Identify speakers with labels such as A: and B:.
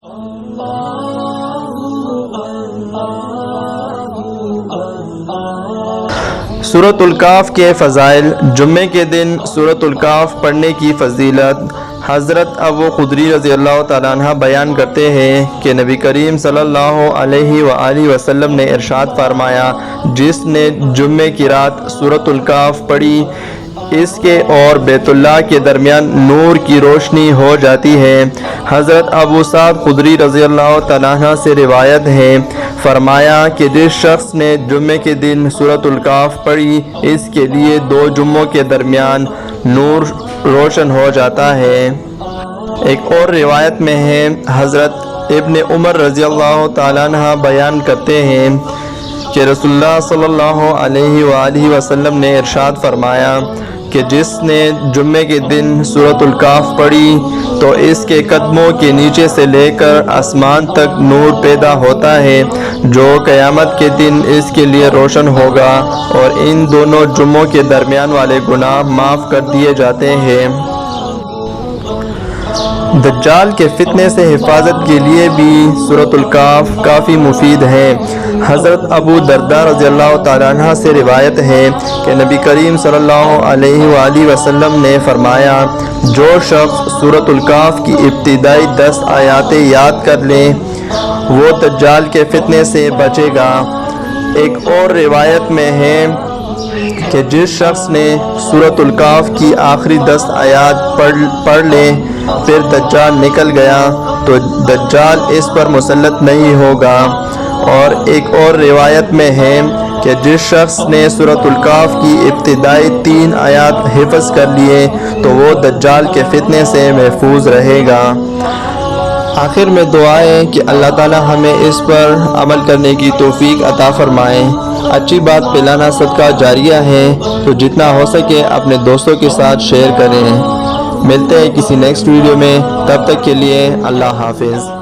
A: سورۃ الکہف کے فضائل۔ جمعے کے دن سورۃ الکہف پڑھنے کی فضیلت۔ حضرت ابو خدری رضی اللہ تعالیٰ عنہ بیان کرتے ہیں کہ نبی کریم صلی اللہ علیہ وآلہ وسلم نے ارشاد فرمایا، جس نے جمعے کی رات سورۃ الکہف پڑھی، اس کے اور بیت اللہ کے درمیان نور کی روشنی ہو جاتی ہے۔ حضرت ابو سعید خدری رضی اللہ تعالیٰ عنہ سے روایت ہے، فرمایا کہ جس شخص نے جمعے کے دن سورۃ الکہف پڑھی، اس کے لیے 2 جمعوں کے درمیان نور روشن ہو جاتا ہے۔ ایک اور روایت میں ہے، حضرت ابن عمر رضی اللہ تعالیٰ عنہ بیان کرتے ہیں کہ رسول اللہ صلی اللہ علیہ وآلہ وسلم نے ارشاد فرمایا کہ جس نے جمعے کے دن سورۃ الکہف پڑھی تو اس کے قدموں کے نیچے سے لے کر آسمان تک نور پیدا ہوتا ہے، جو قیامت کے دن اس کے لیے روشن ہوگا، اور ان دونوں جمعوں کے درمیان والے گناہ معاف کر دیے جاتے ہیں۔ دجال کے فتنے سے حفاظت کے لیے بھی سورۃ الکہف کافی مفید ہے۔ حضرت ابو درداء رضی اللہ تعالیٰ عنہ سے روایت ہے کہ نبی کریم صلی اللہ علیہ وآلہ وسلم نے فرمایا، جو شخص سورۃ الکہف کی ابتدائی 10 آیاتیں یاد کر لے، وہ دجال کے فتنے سے بچے گا۔ ایک اور روایت میں ہے کہ جس شخص نے سورۃ الکہف کی آخری 10 آیات پڑھ لے، پھر دجال نکل گیا تو دجال اس پر مسلط نہیں ہوگا۔ اور ایک اور روایت میں ہے کہ جس شخص نے سورۃ الکہف کی ابتدائی 3 آیات حفظ کر لیے تو وہ دجال کے فتنے سے محفوظ رہے گا۔ آخر میں دعا ہے کہ اللہ تعالی ہمیں اس پر عمل کرنے کی توفیق عطا فرمائے۔ اچھی بات پھیلانا صدقہ جاریہ ہے، تو جتنا ہو سکے اپنے دوستوں کے ساتھ شیئر کریں۔ ملتے ہیں کسی نیکسٹ ویڈیو میں، تب تک کے لیے اللہ حافظ۔